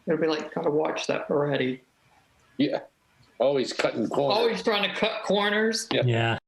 It'll be like, gotta watch that variety. Yeah. Always cutting corners. Always trying to cut corners. Yeah. Yeah.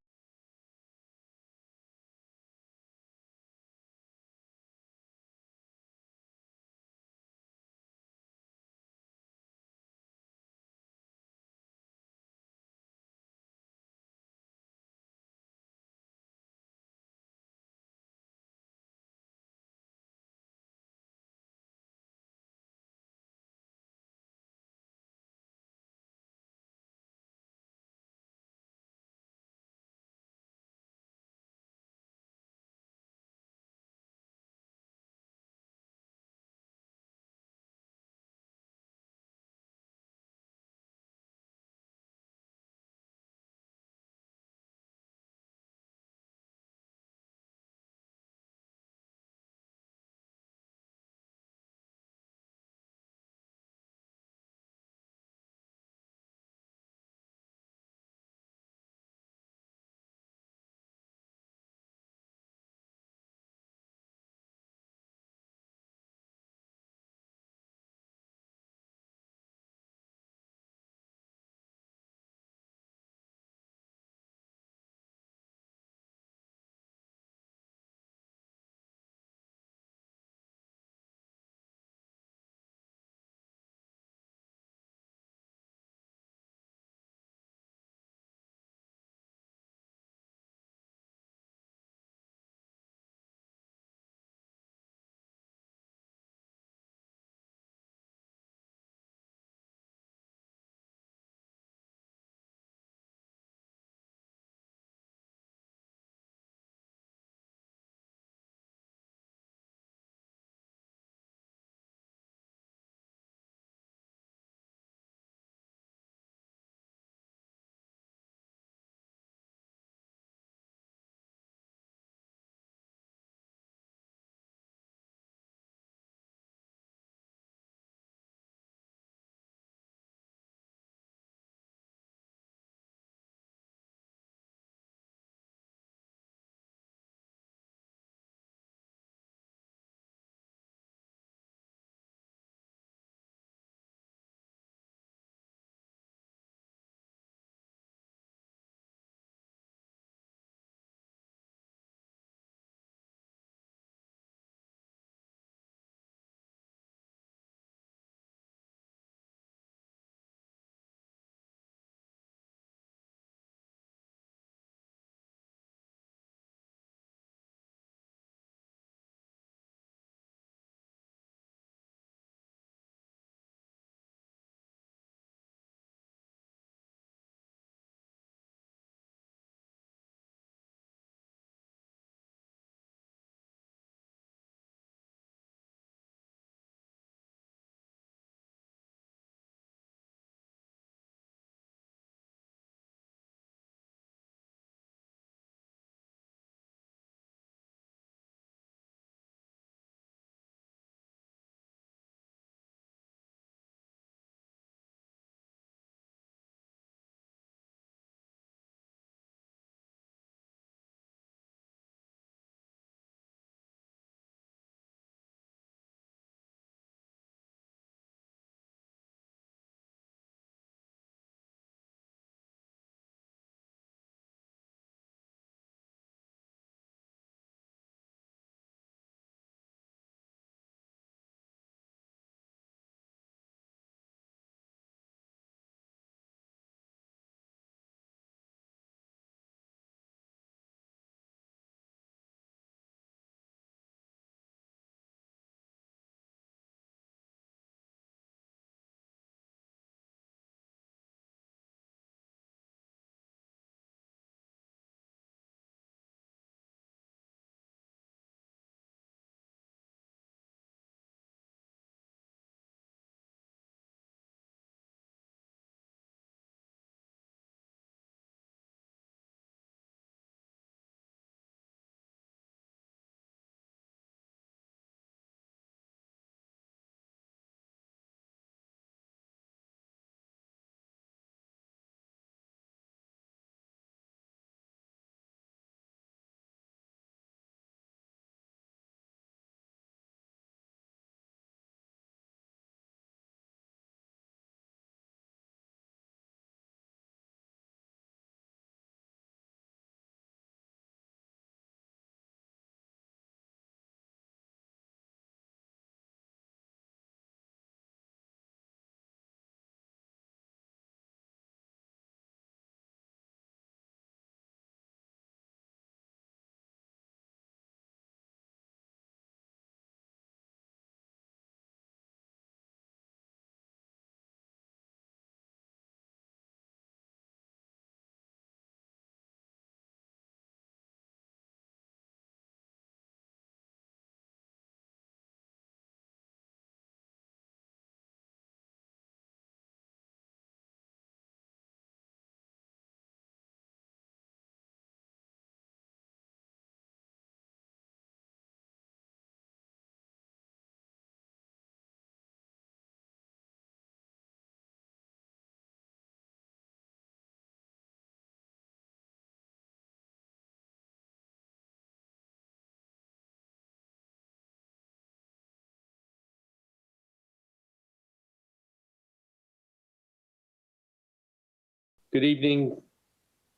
Good evening,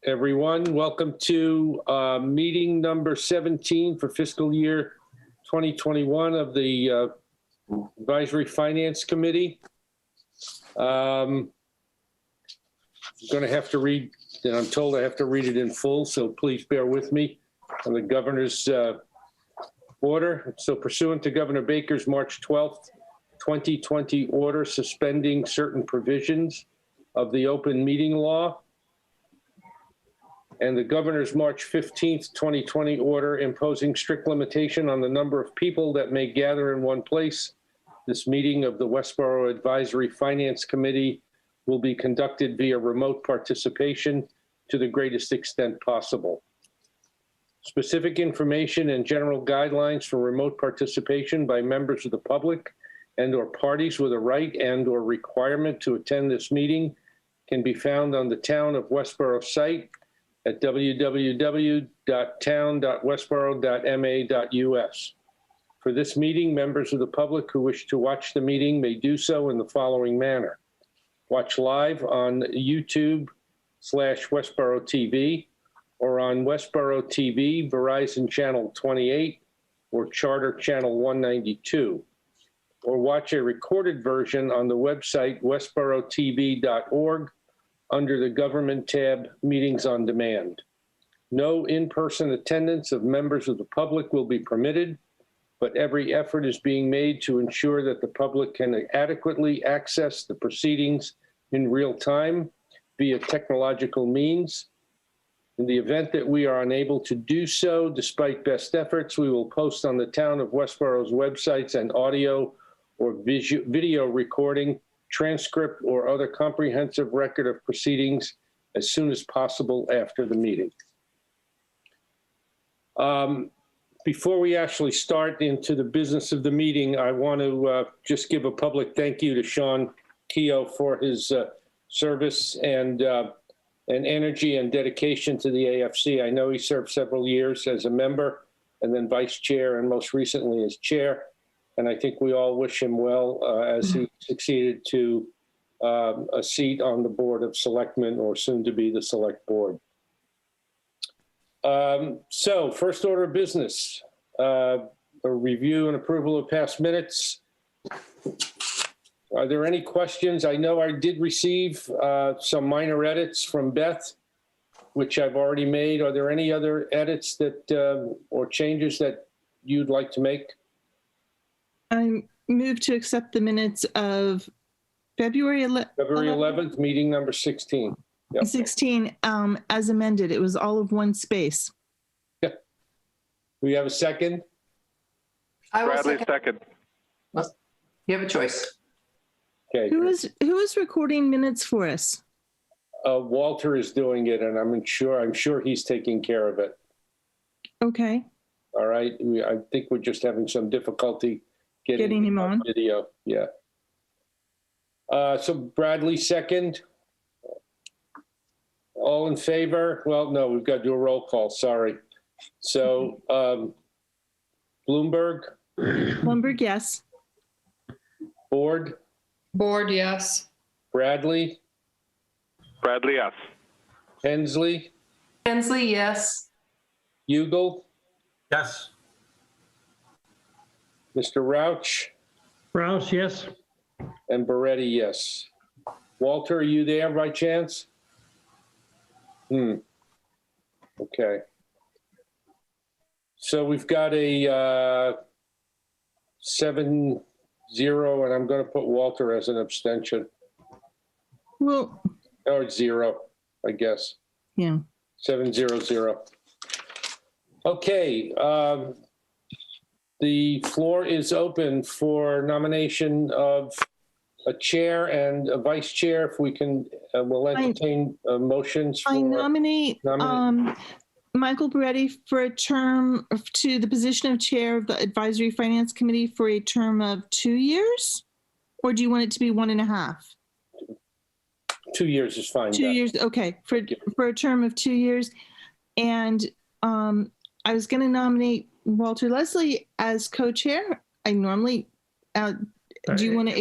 everyone. Welcome to meeting number 17 for fiscal year 2021 of the Advisory Finance Committee. I'm going to have to read, and I'm told I have to read it in full, so please bear with me on the governor's order. So pursuant to Governor Baker's March 12th, 2020 order suspending certain provisions of the open meeting law and the governor's March 15th, 2020 order imposing strict limitation on the number of people that may gather in one place, this meeting of the Westborough Advisory Finance Committee will be conducted via remote participation to the greatest extent possible. Specific information and general guidelines for remote participation by members of the public and or parties with a right and or requirement to attend this meeting can be found on the Town of Westborough site at www.town.westborough.ma.us. For this meeting, members of the public who wish to watch the meeting may do so in the following manner. Watch live on YouTube/Westborough TV or on Westborough TV, Verizon Channel 28 or Charter Channel 192. Or watch a recorded version on the website westboroughTV.org under the Government tab, Meetings on Demand. No in-person attendance of members of the public will be permitted, but every effort is being made to ensure that the public can adequately access the proceedings in real time via technological means. In the event that we are unable to do so, despite best efforts, we will post on the Town of Westborough's websites an audio or video recording, transcript, or other comprehensive record of proceedings as soon as possible after the meeting. Before we actually start into the business of the meeting, I want to just give a public thank you to Sean Keogh for his service and energy and dedication to the AFC. I know he served several years as a member and then vice chair and most recently as chair. And I think we all wish him well as he succeeded to a seat on the Board of Selectmen, or soon to be the Select Board. So first order of business, a review and approval of past minutes. Are there any questions? I know I did receive some minor edits from Beth, which I've already made. Are there any other edits that or changes that you'd like to make? I move to accept the minutes of February 11th, meeting number 16. Yep. 16 as amended. It was all of one space. Yeah. Do we have a second? I will Bradley, second. You have a choice. Okay. Who is recording minutes for us? Walter is doing it, and I'm sure he's taking care of it. Okay. All right. I think we're just having some difficulty getting him on video. Yeah. So Bradley, second. All in favor? Well, no, we've got to do a roll call. Sorry. So Bloomberg? Bloomberg, yes. Board? Board, yes. Bradley? Bradley, yes. Hensley? Hensley, yes. Ugal? Yes. Mr. Rauch? Rouse, yes. And Beretti, yes. Walter, are you there by chance? Okay. So we've got a 7-0, and I'm going to put Walter as an abstention. Well, Or 0, I guess. yeah. 7-0-0. Okay. The floor is open for nomination of a chair and a vice chair. If we can, we'll entertain motions for. I nominate Michael Beretti for a term to the position of chair of the Advisory Finance Committee for a term of 2 years? Or do you want it to be 1.5? 2 years is fine. 2 years, okay, for a term of 2 years. And I was going to nominate Walter Leslie as co-chair. I normally, do you want to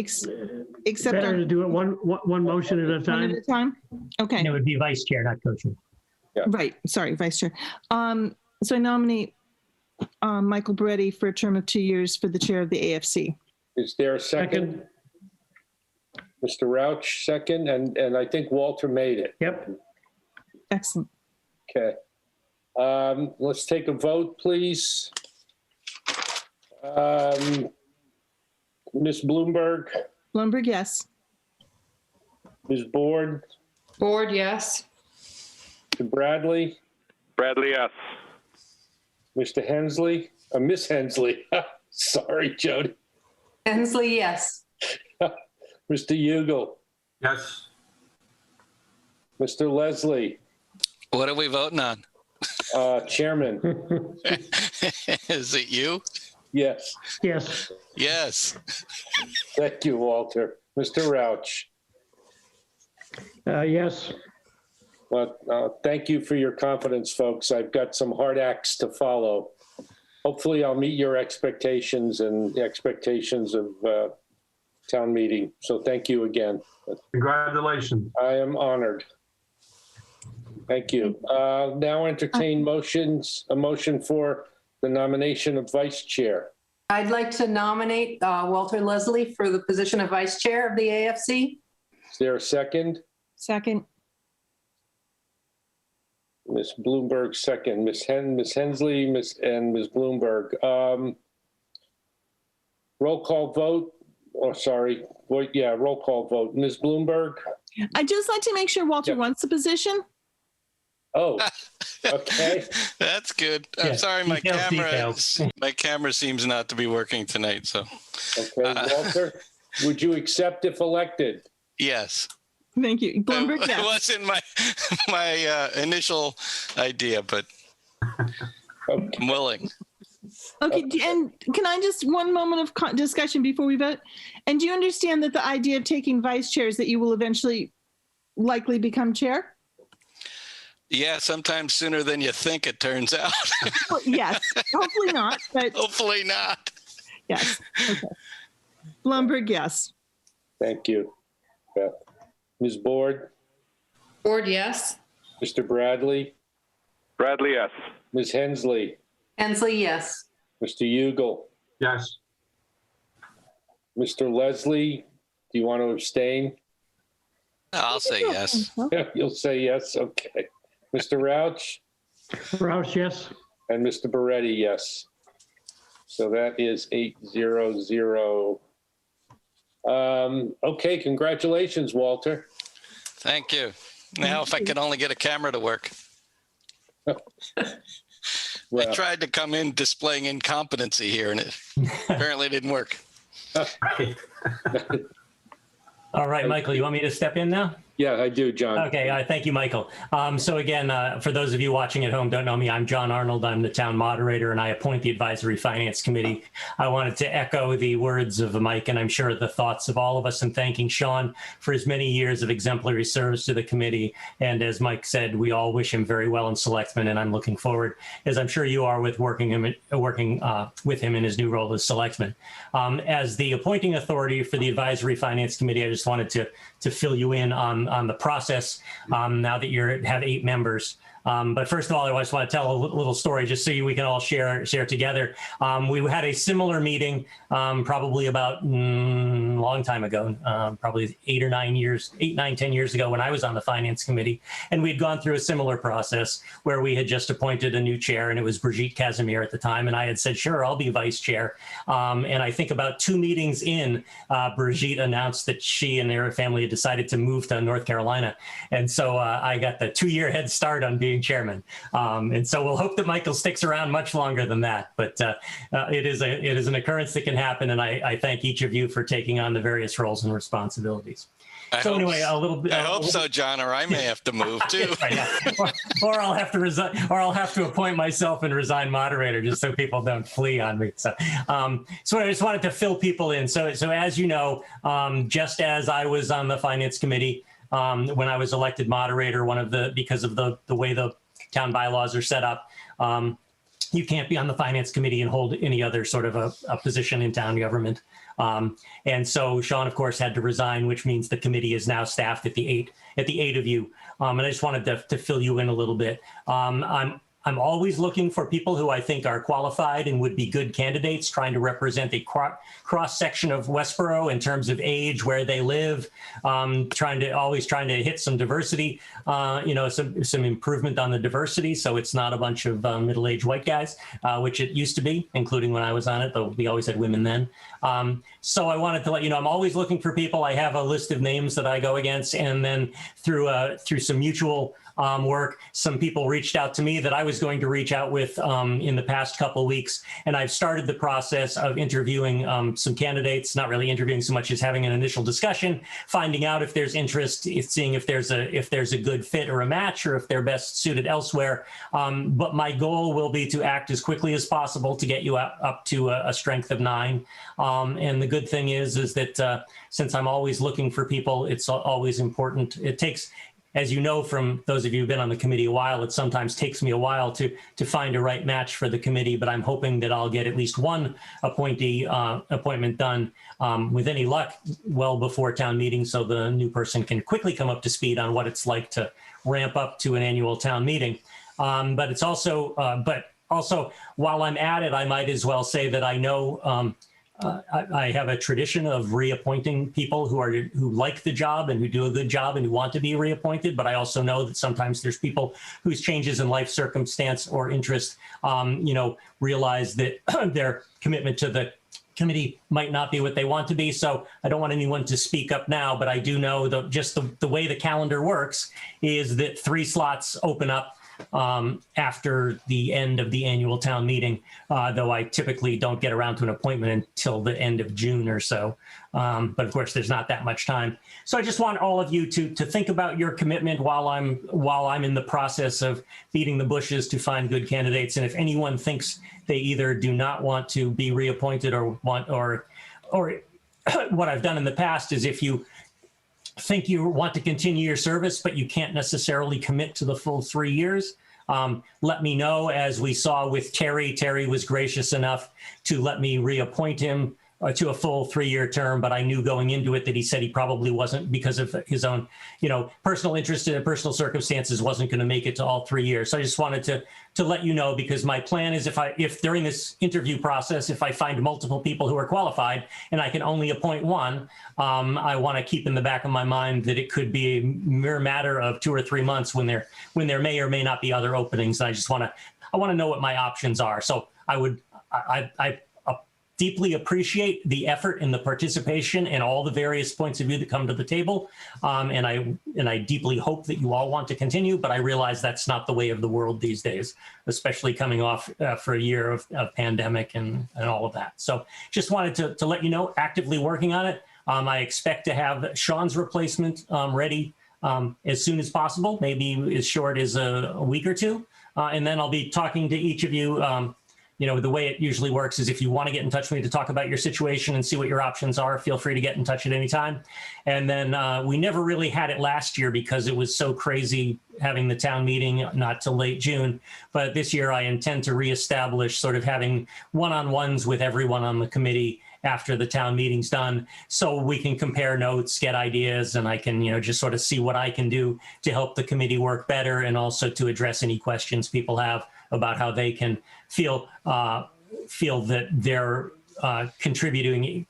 except Better to on do it one motion at a one at time. a time? Okay, And it would be vice chair, not co-chair. right. Sorry, Vice Chair. So I nominate Michael Beretti for a term of 2 years for the chair of the AFC. Is there a second? Mr. Rouch, second, and I think Walter made it. Yep. Excellent. Okay. Let's take a vote, please. Ms. Bloomberg, Blumberg, yes. Ms. Board, Board, yes. Mr. Bradley, Bradley, yes. Mr. Hensley, Miss Hensley. Sorry, Jody. Hensley, yes. Mr. Ugal, Yes. Mr. Leslie, What are we voting on? Chairman. Is it you? Yes. Yes. Yes. Thank you, Walter. Mr. Rouch. Yes. Well, thank you for your confidence, folks. I've got some hard acts to follow. Hopefully, I'll meet your expectations and the expectations of town meeting. So thank you again. Congratulations. I am honored. Thank you. Now entertain a motion for the nomination of vice chair. I'd like to nominate Walter Leslie for the position of vice chair of the AFC. Is there a second? Second, Ms. Bloomberg, second. Ms. Hensley, Ms. Bloomberg. Roll call vote. Oh, sorry. Yeah, roll call vote. Ms. Bloomberg? I'd just like to make sure Walter Yep. wants the position. Oh, okay. That's good. Yeah, I'm sorry, details. my camera seems not to be working tonight. So Okay, Walter, would you accept if elected? yes, Thank you. Blumberg, it yes. wasn't my initial idea, but Okay. I'm willing. Okay, and can I just, one moment of discussion before we vote? And do you understand that the idea of taking vice chair is that you will eventually likely become chair? Yeah, sometimes sooner than you think, it turns out. Well, yes, hopefully not, but Hopefully not. yes. Okay. Blumberg, yes. Thank you. Beth. Ms. Board, Board, yes. Mr. Bradley, Bradley, yes. Ms. Hensley, Hensley, yes. Mr. Ugal, Yes. Mr. Leslie, do you want to abstain? I'll say yes. You'll say yes, okay. Mr. Rouch Roush, yes. and Mr. Beretti, yes. So that is 8-0-0. Okay, congratulations, Walter. Thank you. Now, if I could only get a camera to work. I Well, tried to come in displaying incompetency here, and it apparently didn't work. All right, Michael, you want me to step in now? yeah, I do, John. Okay, thank you, Michael. So again, for those of you watching at home don't know me, I'm John Arnold. I'm the town moderator, and I appoint the Advisory Finance Committee. I wanted to echo the words of Mike, and I'm sure the thoughts of all of us in thanking Sean for his many years of exemplary service to the committee. And as Mike said, we all wish him very well in selectman, and I'm looking forward, as I'm sure you are, with working with him in his new role as selectman. As the appointing authority for the Advisory Finance Committee, I just wanted to fill you in on the process now that you have 8 members. But first of all, I just want to tell a little story just so we can all share together. We had a similar meeting probably about long time ago, probably 8, 9, 10 years ago when I was on the finance committee. And we'd gone through a similar process where we had just appointed a new chair, and it was Brigitte Casimir at the time. And I had said, sure, I'll be vice chair. And I think about 2 meetings in, Brigitte announced that she and her family had decided to move to North Carolina. And so I got the 2-year head start on being chairman. And so we'll hope that Michael sticks around much longer than that. But it is an occurrence that can happen. And I thank each of you for taking on the various roles and responsibilities. I hope so, John, or I may have to move too. Right, yeah. or I'll have to resign, or I'll have to appoint myself and resign moderator just so people don't flee on me. So I just wanted to fill people in. So as you know, just as I was on the finance committee when I was elected moderator, because of the way the town bylaws are set up, you can't be on the finance committee and hold any other sort of a position in town government. And so Sean, of course, had to resign, which means the committee is now staffed at the eight of you. And I just wanted to fill you in a little bit. I'm always looking for people who I think are qualified and would be good candidates, trying to represent a cross section of Westborough in terms of age, where they live, trying to hit some diversity, some improvement on the diversity. So it's not a bunch of middle-aged white guys, which it used to be, including when I was on it, though we always had women then. So I wanted to let you know, I'm always looking for people. I have a list of names that I go against, and then through some mutual work, some people reached out to me that I was going to reach out with in the past couple of weeks. And I've started the process of interviewing some candidates, not really interviewing so much as having an initial discussion, finding out if there's interest, seeing if there's a good fit or a match, or if they're best suited elsewhere. But my goal will be to act as quickly as possible to get you up to a strength of 9. And the good thing is that since I'm always looking for people, it's always important. It takes, as you know, from those of you who've been on the committee a while, it sometimes takes me a while to find a right match for the committee, but I'm hoping that I'll get at least one appointment done with any luck well before town meeting, so the new person can quickly come up to speed on what it's like to ramp up to an annual town meeting. But it's also, while I'm at it, I might as well say that I know I have a tradition of reappointing people who like the job and who do a good job and who want to be reappointed. But I also know that sometimes there's people whose changes in life circumstance or interest, realize that their commitment to the committee might not be what they want to be. So I don't want anyone to speak up now, but I do know that just the way the calendar works is that 3 slots open up after the end of the annual town meeting, though I typically don't get around to an appointment until the end of June or so. But of course, there's not that much time. So I just want all of you to think about your commitment while I'm in the process of beating the bushes to find good candidates. And if anyone thinks they either do not want to be reappointed or what I've done in the past is, if you think you want to continue your service, but you can't necessarily commit to the full 3 years, let me know. As we saw with Terry, Terry was gracious enough to let me reappoint him to a full 3-year term, but I knew going into it that he said he probably wasn't, because of his own, personal interest and personal circumstances, wasn't going to make it to all 3 years. So I just wanted to let you know, because my plan is if during this interview process, if I find multiple people who are qualified and I can only appoint one, I want to keep in the back of my mind that it could be a mere matter of 2 or 3 months when there may or may not be other openings. And I want to know what my options are. So I deeply appreciate the effort and the participation and all the various points of view that come to the table. And I deeply hope that you all want to continue, but I realize that's not the way of the world these days, especially coming off for a year of pandemic and all of that. So just wanted to let you know, actively working on it. I expect to have Sean's replacement ready as soon as possible, maybe as short as a week or two. And then I'll be talking to each of you. The way it usually works is, if you want to get in touch with me to talk about your situation and see what your options are, feel free to get in touch at any time. And then we never really had it last year because it was so crazy having the town meeting not till late June. But this year I intend to reestablish sort of having one-on-ones with everyone on the committee after the town meeting's done, so we can compare notes, get ideas, and I can, just sort of see what I can do to help the committee work better, and also to address any questions people have about how they can feel that they're contributing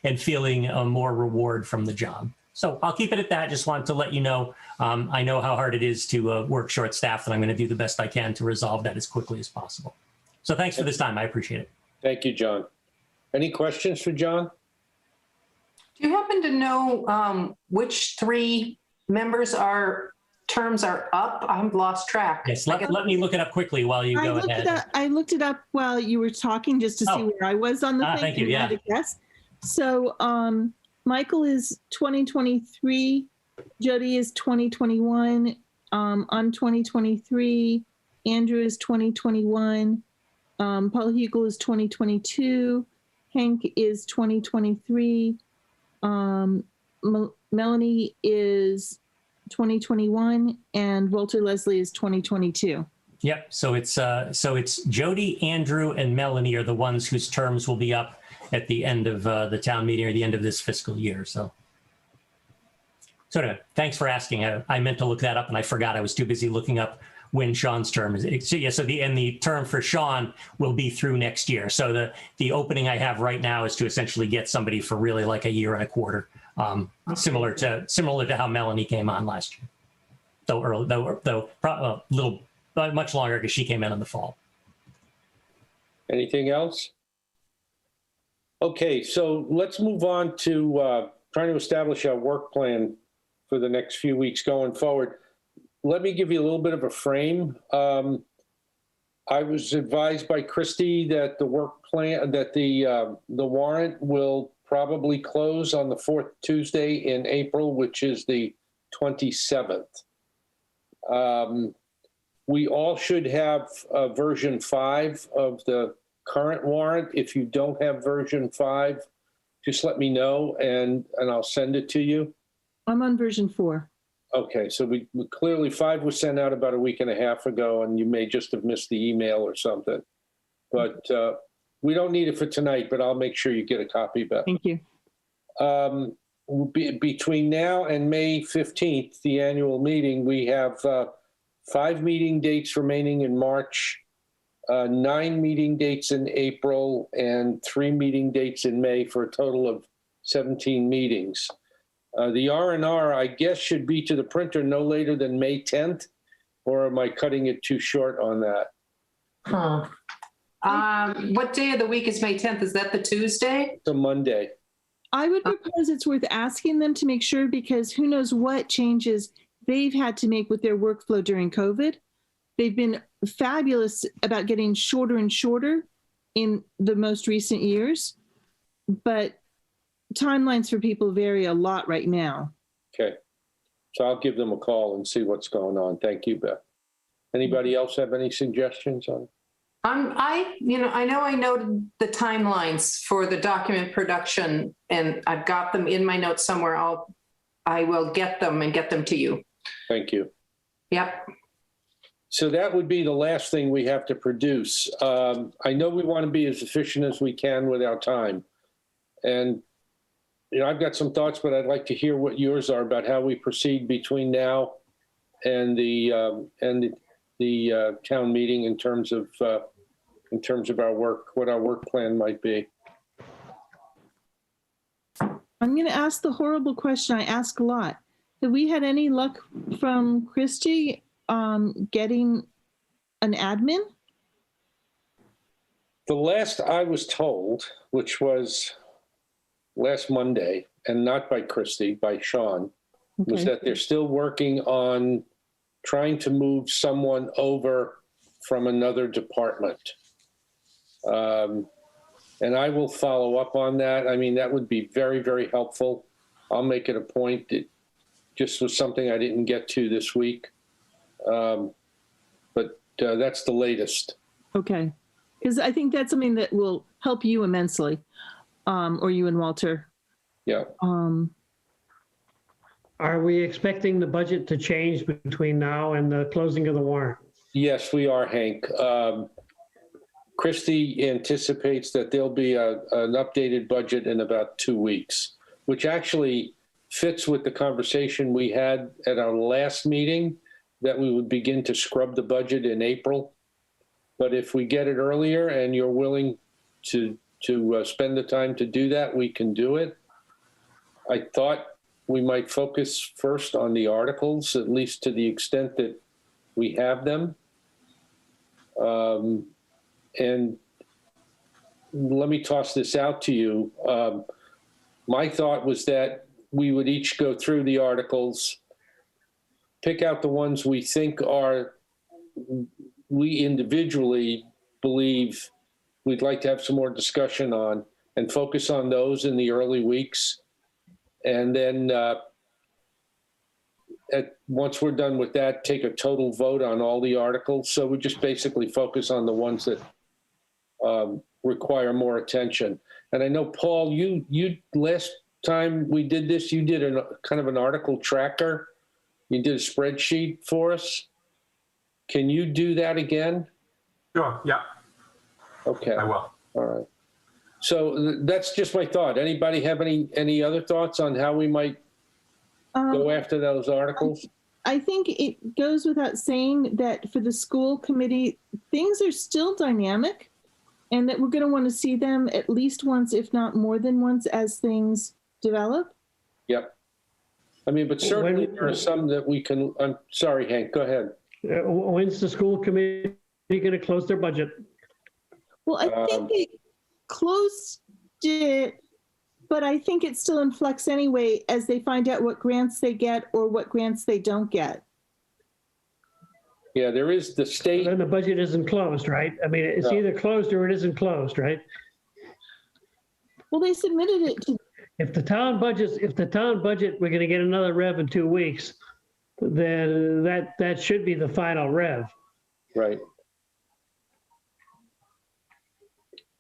and feeling more reward from the job. So I'll keep it at that. Just wanted to let you know, I know how hard it is to work short staffed, and I'm going to do the best I can to resolve that as quickly as possible. So thanks for this time. I appreciate it. Thank you, John. Any questions for John? Do you happen to know which 3 members' terms are up? I've lost track. Yes, let me look it up quickly while you go ahead. I looked it up while you were talking, just to see where I was on the thing. Thank you. Yeah. Yes. So Michael is 2023. Jody is 2021. I'm 2023. Andrew is 2021. Paul Hugel is 2022. Hank is 2023. Melanie is 2021, and Walter Leslie is 2022. Yep. So it's Jody, Andrew, and Melanie are the ones whose terms will be up at the end of the town meeting or the end of this fiscal year. So anyway, thanks for asking. I meant to look that up and I forgot. I was too busy looking up when Sean's term is. So yeah, so the term for Sean will be through next year. So the opening I have right now is to essentially get somebody for really like a year and a quarter, similar to how Melanie came on last year. Much longer because she came in the fall. Anything else? Okay, so let's move on to trying to establish our work plan for the next few weeks going forward. Let me give you a little bit of a frame. I was advised by Christy that the work plan, that the warrant will probably close on the fourth Tuesday in April, which is the 27th. We all should have version 5 of the current warrant. If you don't have version 5, just let me know and I'll send it to you. I'm on version 4. Okay, so we clearly 5 was sent out about a week and a half ago, and you may just have missed the email or something. But we don't need it for tonight, but I'll make sure you get a copy, Beth. Thank you. Between now and May 15th, the annual meeting, we have 5 meeting dates remaining in March, 9 meeting dates in April, and 3 meeting dates in May for a total of 17 meetings. The R&R, I guess, should be to the printer no later than May 10th, or am I cutting it too short on that? What day of the week is May 10th? Is that the Tuesday? It's a Monday. I would propose it's worth asking them to make sure, because who knows what changes they've had to make with their workflow during COVID. They've been fabulous about getting shorter and shorter in the most recent years, but timelines for people vary a lot right now. Okay. So I'll give them a call and see what's going on. Thank you, Beth. Anybody else have any suggestions on? I know I noted the timelines for the document production, and I've got them in my notes somewhere. I will get them and get them to you. Thank you. Yep. So that would be the last thing we have to produce. I know we want to be as efficient as we can with our time. And, I've got some thoughts, but I'd like to hear what yours are about how we proceed between now and the town meeting in terms of our work, what our work plan might be. I'm going to ask the horrible question I ask a lot. Have we had any luck from Christy getting an admin? The last I was told, which was last Monday, and not by Christy, by Sean, was that they're still working on trying to move someone over from another department. And I will follow up on that. I mean, that would be very, very helpful. I'll make it a point. It just was something I didn't get to this week. But that's the latest. Okay. Because I think that's something that will help you immensely, or you and Walter. Yeah. Are we expecting the budget to change between now and the closing of the warrant? Yes, we are, Hank. Christy anticipates that there'll be an updated budget in about 2 weeks, which actually fits with the conversation we had at our last meeting that we would begin to scrub the budget in April. But if we get it earlier and you're willing to spend the time to do that, we can do it. I thought we might focus first on the articles, at least to the extent that we have them. And let me toss this out to you. My thought was that we would each go through the articles, pick out the ones we think we individually believe we'd like to have some more discussion on, and focus on those in the early weeks. And then once we're done with that, take a total vote on all the articles. So we just basically focus on the ones that require more attention. And I know, Paul, you last time we did this, you did kind of an article tracker. You did a spreadsheet for us. can you do that again? Sure, yeah, Okay, I all will. right. So that's just my thought. Anybody have any other thoughts on how we might go after those articles? I think it goes without saying that for the school committee, things are still dynamic and that we're going to want to see them at least once, if not more than once, as things develop. Yep. I mean, but certainly there are some that we can, I'm sorry, Hank, go ahead. When's the school committee going to close their budget? Well, I think they closed it, but I think it's still in flux anyway as they find out what grants they get or what grants they don't get. Yeah, there is the state. Then the budget isn't closed, right? I mean, it's No. either closed or it isn't closed, right? Well, they submitted it to, If the town budget, we're going to get another rev in 2 weeks, then that should be the final rev. Right.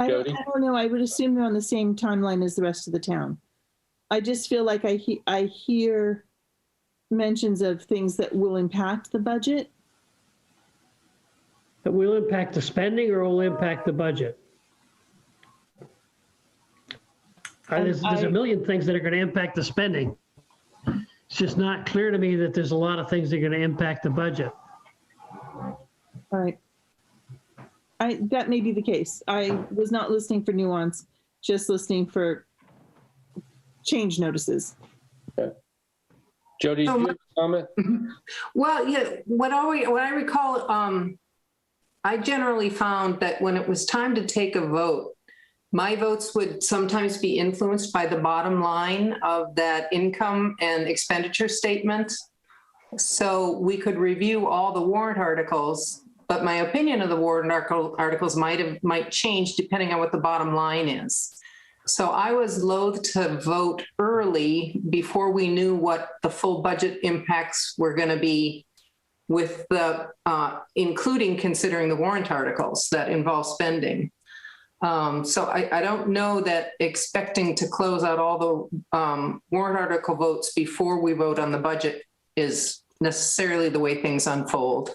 I Jody? don't know. I would assume they're on the same timeline as the rest of the town. I just feel like I hear mentions of things that will impact the budget. It will impact the spending or will impact the budget? There's a million things that are going to impact the spending. It's just not clear to me that there's a lot of things that are going to impact the budget. All right. That may be the case. I was not listening for nuance, just listening for change notices. Okay. Jody, do you have a comment? Well, yeah, what I recall, I generally found that when it was time to take a vote, my votes would sometimes be influenced by the bottom line of that income and expenditure statement. So we could review all the warrant articles, but my opinion of the warrant articles might change depending on what the bottom line is. So I was loath to vote early before we knew what the full budget impacts were going to be, with the including considering the warrant articles that involve spending. So I don't know that expecting to close out all the warrant article votes before we vote on the budget is necessarily the way things unfold.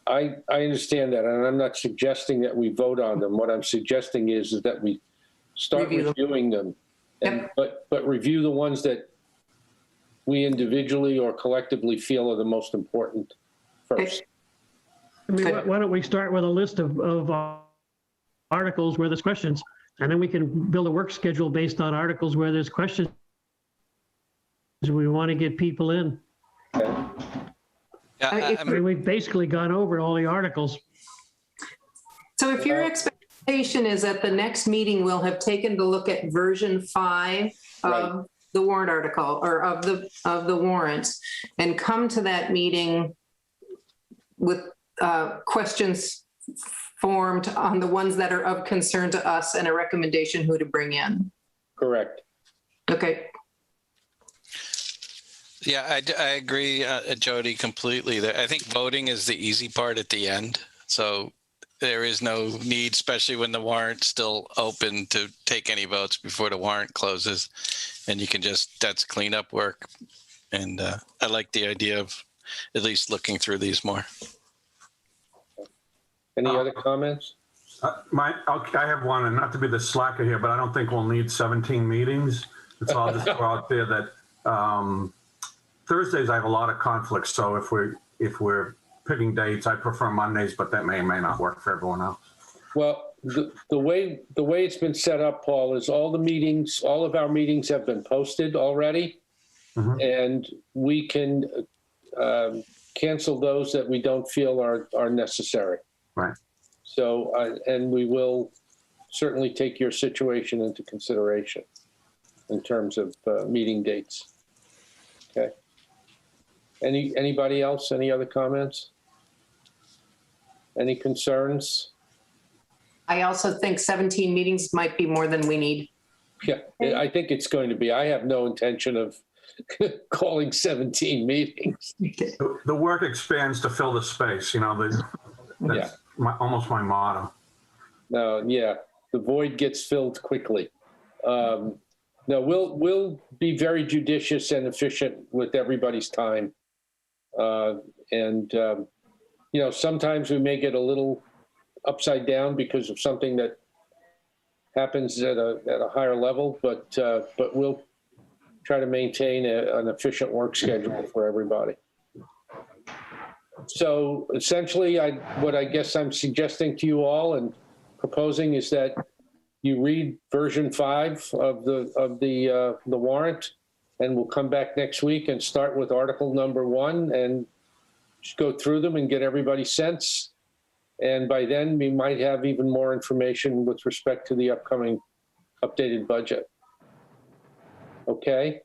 I understand that, and I'm not suggesting that we vote on them. What I'm suggesting is that we start reviewing them, and, but review the ones that we individually or collectively feel are the most important first. I mean, why don't we start with a list of articles where there's questions, and then we can build a work schedule based on articles where there's questions. We want to get people in. Okay. Yeah, I mean, we've basically gone over all the articles. So if your expectation is that the next meeting we'll have taken to look at version 5 of the warrant article or of the warrants, and come to that meeting with questions formed on the ones that are of concern to us and a recommendation who to bring in. Correct. Okay. yeah, I agree, Jody, completely. I think voting is the easy part at the end. So there is no need, especially when the warrant's still open, to take any votes before the warrant closes. And you can that's cleanup work. And I like the idea of at least looking through these more. Any other comments? I have one, and not to be the slacker here, but I don't think we'll need 17 meetings. It's all just throw out there that Thursdays I have a lot of conflicts. So if we're picking dates, I prefer Mondays, but that may or may not work for everyone else. Well, the way it's been set up, Paul, is all of our meetings have been posted already, and we can cancel those that we don't feel are necessary. Right. So, and we will certainly take your situation into consideration in terms of meeting dates. Okay. Anybody else? Any other comments? Any concerns? I also think 17 meetings might be more than we need. Yeah, I think it's going to be. I have no intention of calling 17 meetings. The work expands to fill the space, that's almost my motto. No, yeah, the void gets filled quickly. No, we'll be very judicious and efficient with everybody's time. And sometimes we may get a little upside down because of something that happens at a higher level, but we'll try to maintain an efficient work schedule for everybody. So essentially, what I guess I'm suggesting to you all and proposing is that you read version 5 of the warrant, and we'll come back next week and start with article number 1 and just go through them and get everybody's sense. And by then, we might have even more information with respect to the upcoming updated budget. Okay?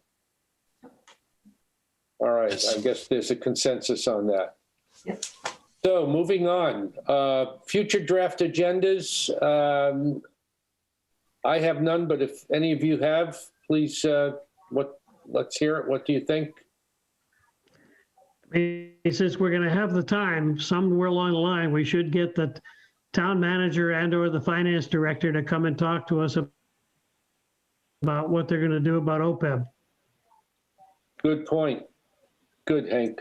All right, I guess there's a consensus on that. Yep. So moving on, future draft agendas. I have none, but if any of you have, please, let's hear it. What do you think? Since we're going to have the time, somewhere along the line, we should get the town manager and/or the finance director to come and talk to us about what they're going to do about OPEB. Good point. Good, Hank.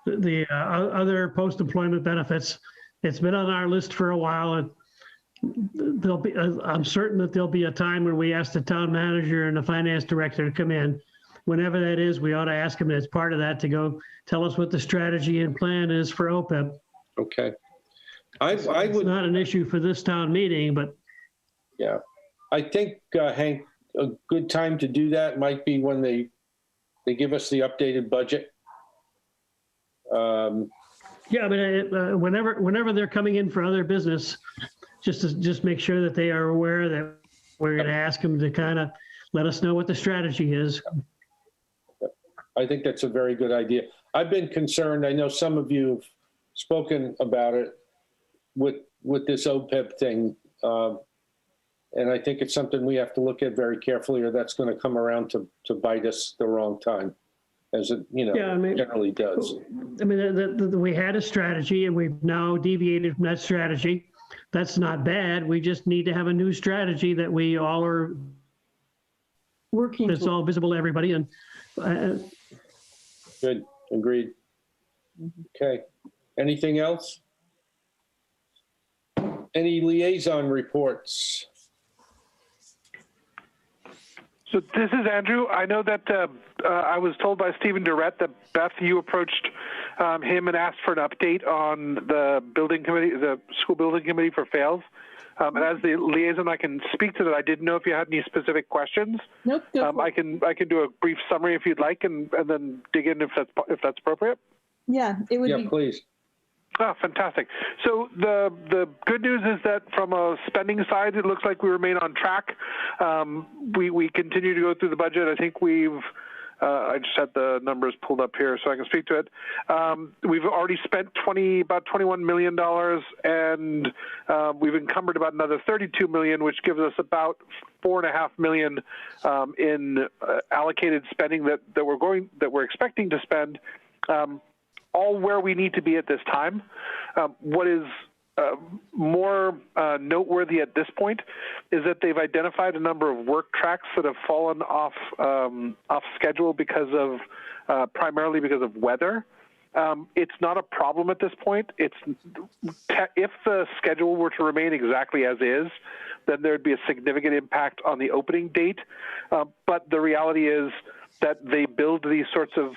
The other post-employment benefits. It's been on our list for a while, and I'm certain that there'll be a time when we ask the town manager and the finance director to come in. Whenever that is, we ought to ask them as part of that to go tell us what the strategy and plan is for OPEB. Okay. It's not an issue for this town meeting, but. Yeah. I think, Hank, a good time to do that might be when they give us the updated budget. Yeah, but whenever they're coming in for other business, just make sure that they are aware that we're going to ask them to kind of let us know what the strategy is. I think that's a very good idea. I've been concerned. I know some of you have spoken about it with this OPEB thing. And I think it's something we have to look at very carefully, or that's going to come around to bite us the wrong time, as it generally does. I mean, we had a strategy and we've now deviated from that strategy. That's not bad. We just need to have a new strategy that we all are Working. That's all visible to everybody. And good. Agreed. Okay. Anything else? Any liaison reports? So this is Andrew. I know that I was told by Stephen Durrett that Beth, you approached him and asked for an update on the building committee, the school building committee for Fales. And as the liaison, I can speak to that. I didn't know if you had any specific questions. Nope. I can do a brief summary if you'd like, and then dig in if that's appropriate. Yeah, it would be. Yeah, please. Oh, fantastic. So the good news is that from a spending side, it looks like we remain on track. We continue to go through the budget. I think we've I just had the numbers pulled up here so I can speak to it. We've already spent about $21 million, and we've encumbered about another $32 million, which gives us about $4.5 million in allocated spending that we're expecting to spend, all where we need to be at this time. What is more noteworthy at this point is that they've identified a number of work tracks that have fallen off schedule because of primarily because of weather. It's not a problem at this point. If the schedule were to remain exactly as is, then there'd be a significant impact on the opening date. But the reality is that they build these sorts of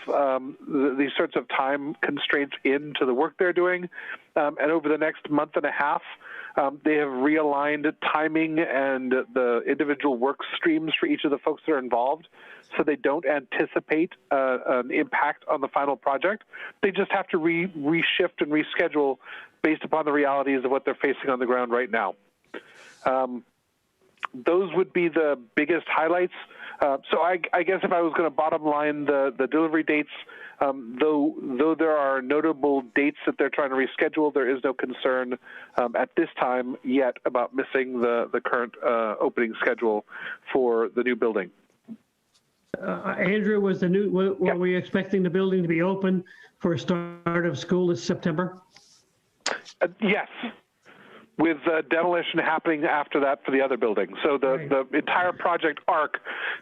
time constraints into the work they're doing, and over the next month and a half, they have realigned timing and the individual work streams for each of the folks that are involved, so they don't anticipate an impact on the final project. They just have to reshift and reschedule based upon the realities of what they're facing on the ground right now. Those would be the biggest highlights. So I guess if I was going to bottom line the delivery dates, though there are notable dates that they're trying to reschedule, there is no concern at this time yet about missing the current opening schedule for the new building. Andrew, were we expecting the building to be open for a start of school this September? Yes. With demolition happening after that for the other building. So the entire project arc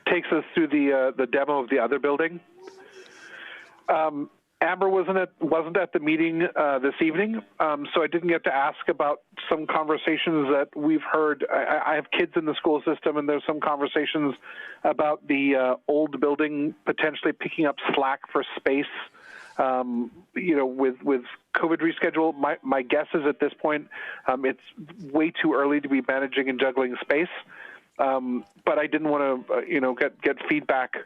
takes us through the demo of the other building. Amber wasn't at the meeting this evening, so I didn't get to ask about some conversations that we've heard. I have kids in the school system, and there's some conversations about the old building potentially picking up slack for space. With COVID reschedule, my guess is at this point it's way too early to be managing and juggling space. But I didn't want to, get feedback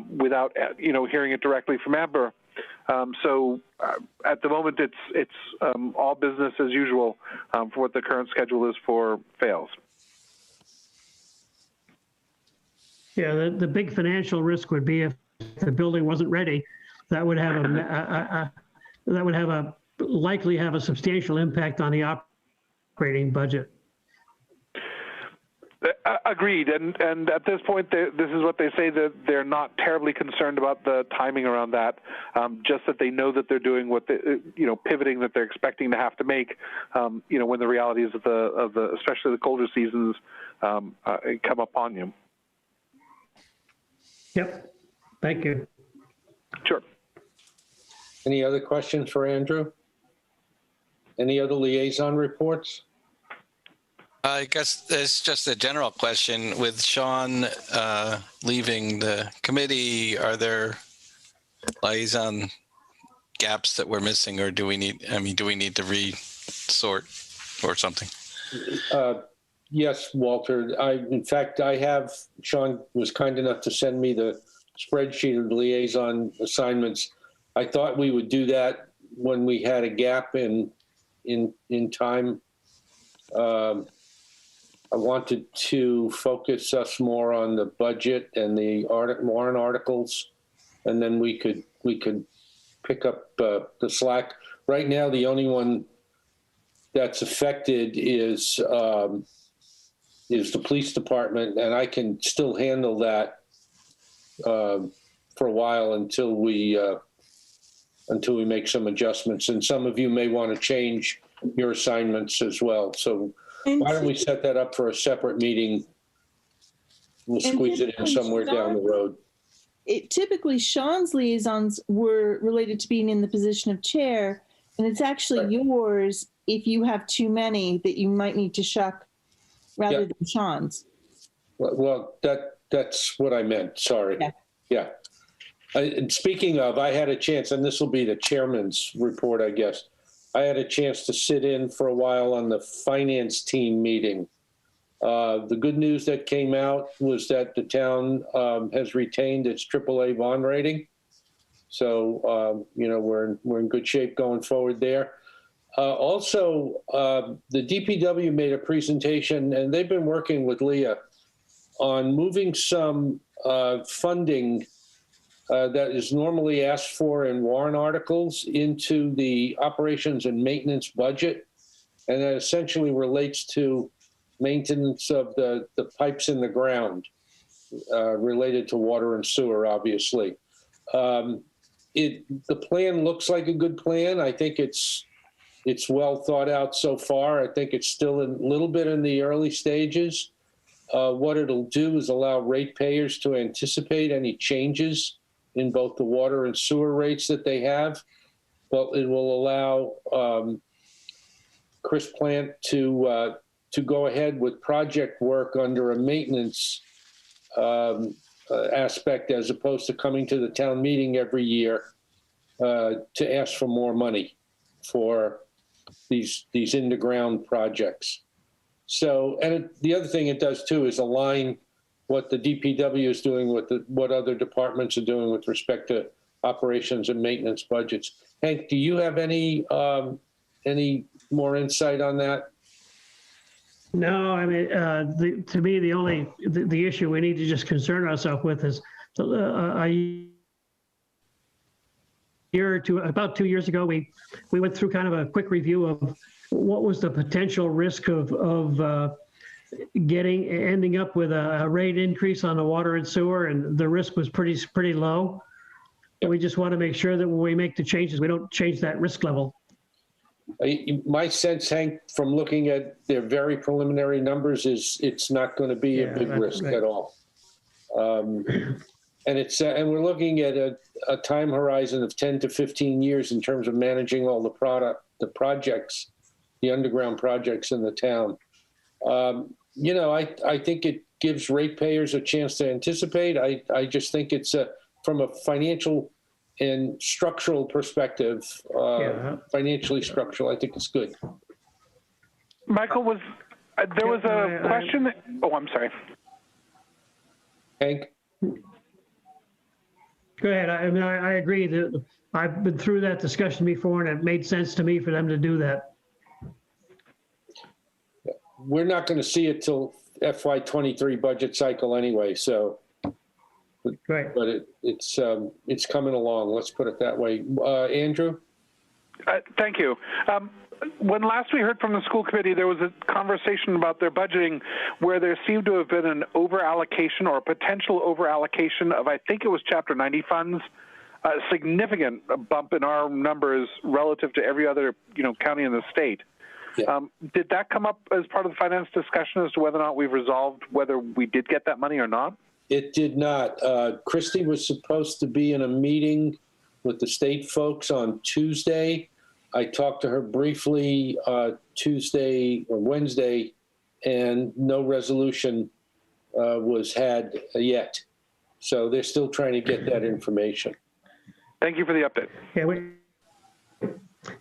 without, hearing it directly from Amber. So at the moment, it's all business as usual for what the current schedule is for fails. Yeah, the big financial risk would be if the building wasn't ready. That would have likely have a substantial impact on the operating budget. Agreed, and at this point, this is what they say, that they're not terribly concerned about the timing around that. Just that they know that they're doing what pivoting that they're expecting to have to make. When the realities of the especially the colder seasons come upon you. Yep. Thank you. Sure. Any other questions for Andrew? Any other liaison reports? I guess it's just a general question. With Sean leaving the committee, are there liaison gaps that we're missing, or do we need to resort or something? Yes, Walter. In fact, Sean was kind enough to send me the spreadsheet of the liaison assignments. I thought we would do that when we had a gap in time. I wanted to focus us more on the budget and the warrant articles, and then we could pick up the slack. Right now, the only one that's affected is the police department, and I can still handle that for a while until we make some adjustments. And some of you may want to change your assignments as well. So why don't we set that up for a separate meeting? We'll squeeze it in somewhere down the road. Typically, Sean's liaisons were related to being in the position of chair, and it's actually yours if you have too many that you might need to shuck rather than Sean's. Well, that's what I meant. Sorry. Yeah. Speaking of, I had a chance, and this will be the chairman's report, I guess. I had a chance to sit in for a while on the finance team meeting. The good news that came out was that the town has retained its AAA bond rating. So, we're in good shape going forward there. Also, the DPW made a presentation, and they've been working with Leah on moving some funding that is normally asked for in warrant articles into the operations and maintenance budget. And that essentially relates to maintenance of the pipes in the ground related to water and sewer, obviously. The plan looks like a good plan. I think it's well thought out so far. I think it's still a little bit in the early stages. What it'll do is allow ratepayers to anticipate any changes in both the water and sewer rates that they have. But it will allow Chris Plant to go ahead with project work under a maintenance aspect, as opposed to coming to the town meeting every year to ask for more money for these in the ground projects. So, and the other thing it does too is align what the DPW is doing with what other departments are doing with respect to operations and maintenance budgets. Hank, do you have any more insight on that? No, I mean, to me, the issue we need to just concern ourselves with is a year or two, about 2 years ago, we went through kind of a quick review of what was the potential risk of ending up with a rate increase on the water and sewer, and the risk was pretty low. And we just want to make sure that when we make the changes, we don't change that risk level. My sense, Hank, from looking at their very preliminary numbers, is it's not going to be a big risk at all. And and we're looking at a time horizon of 10 to 15 years in terms of managing all the projects, the underground projects in the town. I think it gives ratepayers a chance to anticipate. I just think it's from a financial and structural perspective, financially structural, I think it's good. Michael, there was a question. Oh, I'm sorry. Hank? Go ahead. I agree that I've been through that discussion before, and it made sense to me for them to do that. We're not going to see it till FY23 budget cycle anyway, so. Right. But it's coming along. Let's put it that way. Andrew? Thank you. When last we heard from the school committee, there was a conversation about their budgeting where there seemed to have been an over-allocation or a potential over-allocation of, I think it was Chapter 90 funds, a significant bump in our numbers relative to every other county in the state. Yeah. Did that come up as part of the finance discussion as to whether or not we've resolved whether we did get that money or not? It did not. Christy was supposed to be in a meeting with the state folks on Tuesday. I talked to her briefly Tuesday or Wednesday, and no resolution was had yet. So they're still trying to get that information. Thank you for the update.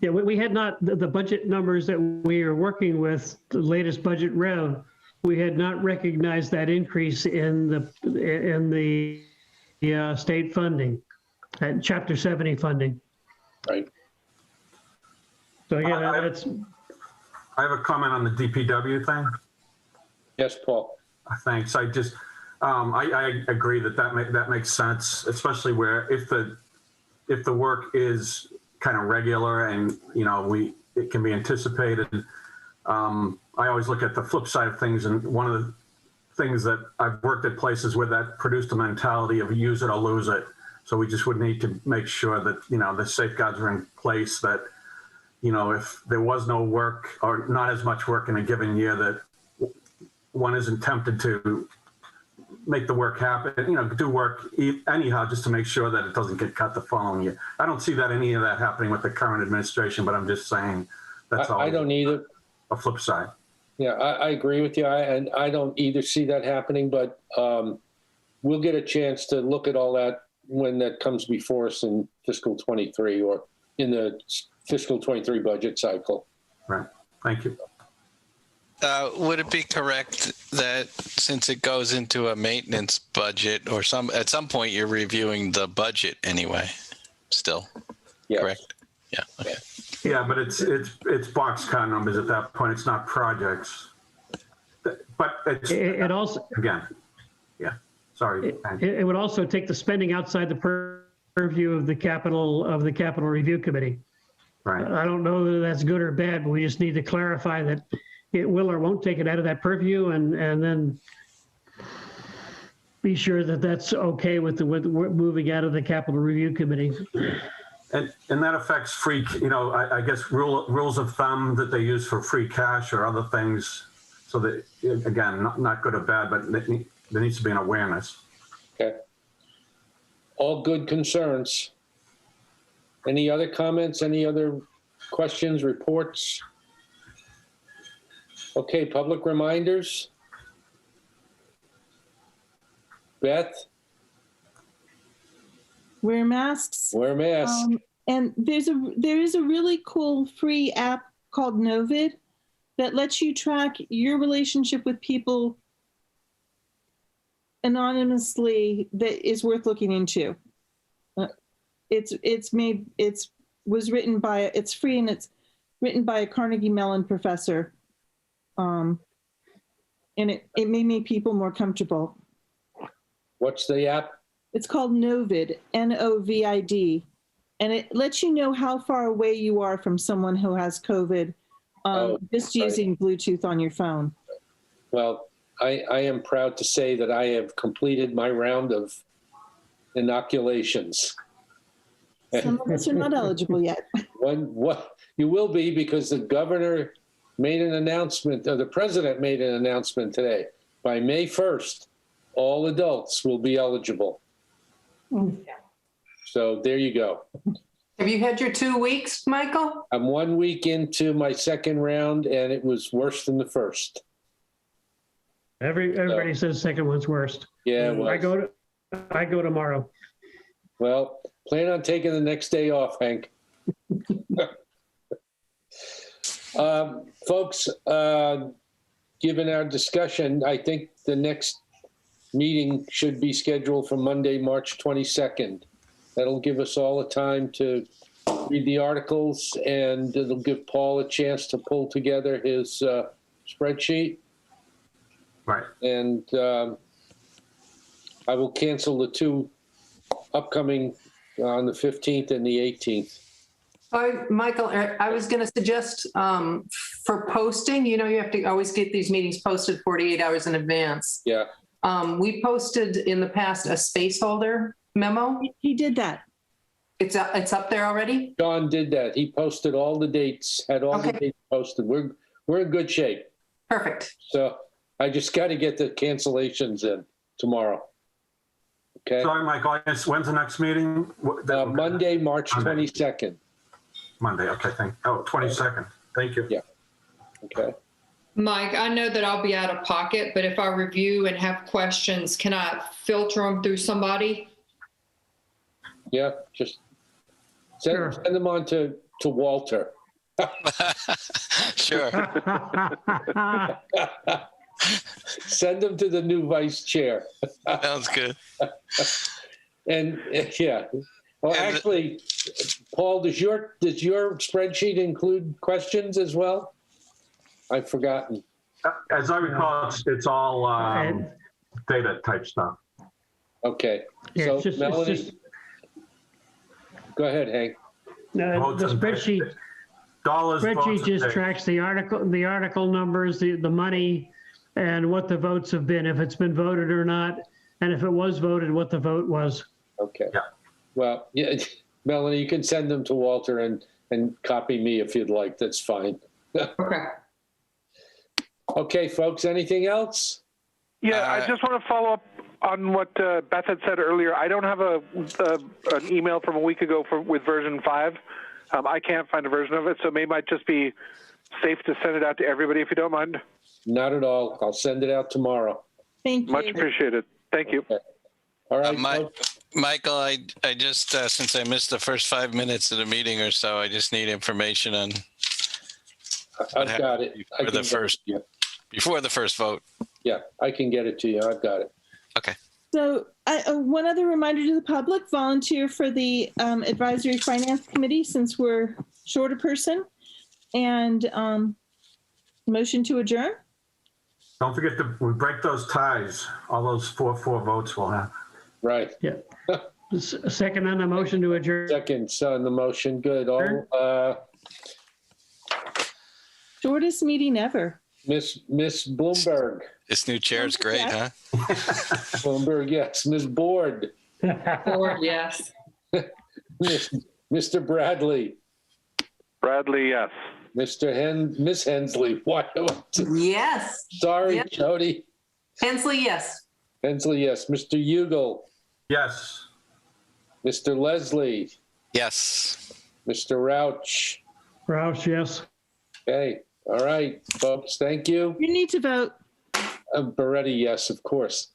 We had not, the budget numbers that we are working with, the latest budget round, we had not recognized that increase in the state funding, and Chapter 70 funding. Right. So yeah, I have a comment on the DPW thing. Yes, Paul. Thanks. I just, I agree that makes sense, especially where if the work is kind of regular and it can be anticipated. I always look at the flip side of things, and one of the things that I've worked at places where that produced a mentality of use it or lose it. So we just would need to make sure that the safeguards are in place, that if there was no work or not as much work in a given year, that one isn't tempted to make the work happen, do work anyhow, just to make sure that it doesn't get cut the following year. I don't see any of that happening with the current administration, but I'm just saying that's all. I don't either. A flip side. Yeah, I agree with you. And I don't either see that happening, but we'll get a chance to look at all that when that comes before us in fiscal 23 or in the fiscal 23 budget cycle. Right. Thank you. Would it be correct that since it goes into a maintenance budget or at some point you're reviewing the budget anyway, still? Yes. Correct? Yeah. Okay. Yeah, but it's boxcar numbers at that point. It's not projects. But it also, again, yeah. Sorry. It would also take the spending outside the purview of the capital review committee. Right. I don't know whether that's good or bad, but we just need to clarify that it will or won't take it out of that purview, and then be sure that that's okay with moving out of the capital review committee. And that affects free, I guess rules of thumb that they use for free cash or other things. So that, again, not good or bad, but there needs to be an awareness. Okay. All good concerns. Any other comments? Any other questions, reports? Okay, public reminders. Beth? Wear masks. Wear masks. And there is a really cool free app called Novid that lets you track your relationship with people anonymously that is worth looking into. It's free, and it's written by a Carnegie Mellon professor. And it may make people more comfortable. What's the app? It's called Novid, Novid, and it lets you know how far away you are from someone who has COVID, just using Bluetooth on your phone. Well, I am proud to say that I have completed my round of inoculations. Some of us are not eligible yet. What you will be, because the governor made an announcement, or the president made an announcement today. By May 1st, all adults will be eligible. So there you go. Have you had your 2 weeks, Michael? I'm 1 week into my second round, and it was worse than the first. Everybody says second one's worst. Yeah, well, I go tomorrow. well, plan on taking the next day off, Hank. Folks, given our discussion, I think the next meeting should be scheduled for Monday, March 22nd. That'll give us all the time to read the articles, and it'll give Paul a chance to pull together his spreadsheet. Right. And I will cancel the two upcoming on the 15th and the 18th. Michael, I was going to suggest for posting, you have to always get these meetings posted 48 hours in advance. Yeah. We posted in the past a space holder memo. He did that. It's up there already? John did that. He posted all the dates, had all the dates posted. We're in good shape. Perfect. So I just got to get the cancellations in tomorrow. Okay. Sorry, Michael, I guess, when's the next meeting? Monday, March 22nd. Monday, okay, 22nd. Thank you. Yeah. Okay. Mike, I know that I'll be out of pocket, but if I review and have questions, can I filter them through somebody? Yeah, just send them on to Walter. Sure. Send them to the new vice chair. Sounds good. And yeah, well, actually, Paul, does your spreadsheet include questions as well? I've forgotten. As I recall, it's all data type stuff. Okay. Yeah, So it's just, Melanie, go ahead, Hank. the spreadsheet. Dollars. Spreadsheet just tracks the article numbers, the money, and what the votes have been, if it's been voted or not, and if it was voted, what the vote was. Okay. Yeah. Well, yeah, Melanie, you can send them to Walter and copy me if you'd like. That's fine. Okay. Okay, folks, anything else? Yeah, I just want to follow up on what Beth had said earlier. I don't have an email from a week ago with version 5. I can't find a version of it, so it might just be safe to send it out to everybody if you don't mind. Not at all. I'll send it out tomorrow. Thank you. Much appreciated. Thank you. Okay. All right, folks. Michael, I just, since I missed the first 5 minutes of the meeting or so, I just need information on I've got it. Before the first vote. Yeah, I can get it to you. I've got it. Okay. So one other reminder to the public, volunteer for the Advisory Finance Committee since we're short a person, and motion to adjourn. Don't forget we break those ties. All those 4-4 votes we'll have. Right. Yeah. Second on the motion to adjourn. Second on the motion. Good. All, Shortest meeting ever. Miss Bloomberg. This new chair is great, huh? Bloomberg, yes. Ms. Board. Board, yes. Mr. Bradley. Bradley, yes. Miss Hensley. What? Yes. Sorry, Yep. Jody. Hensley, yes. Hensley, yes. Mr. Ugal. Yes. Mr. Leslie. Yes. Mr. Rouch. Roush, yes. Okay. All right, folks. Thank you. You need to vote. Beretti, yes, of course.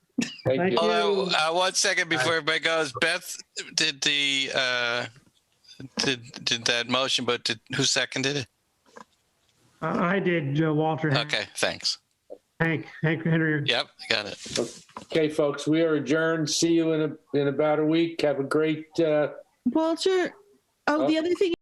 Thank you. Although, 1 second before everybody goes, Beth did did that motion, but who seconded it? I did, Walter. Okay, thanks. Hank Henry. Yep, I got it. Okay, folks, we are adjourned. See you in about a week. Have a great. Walter, the other thing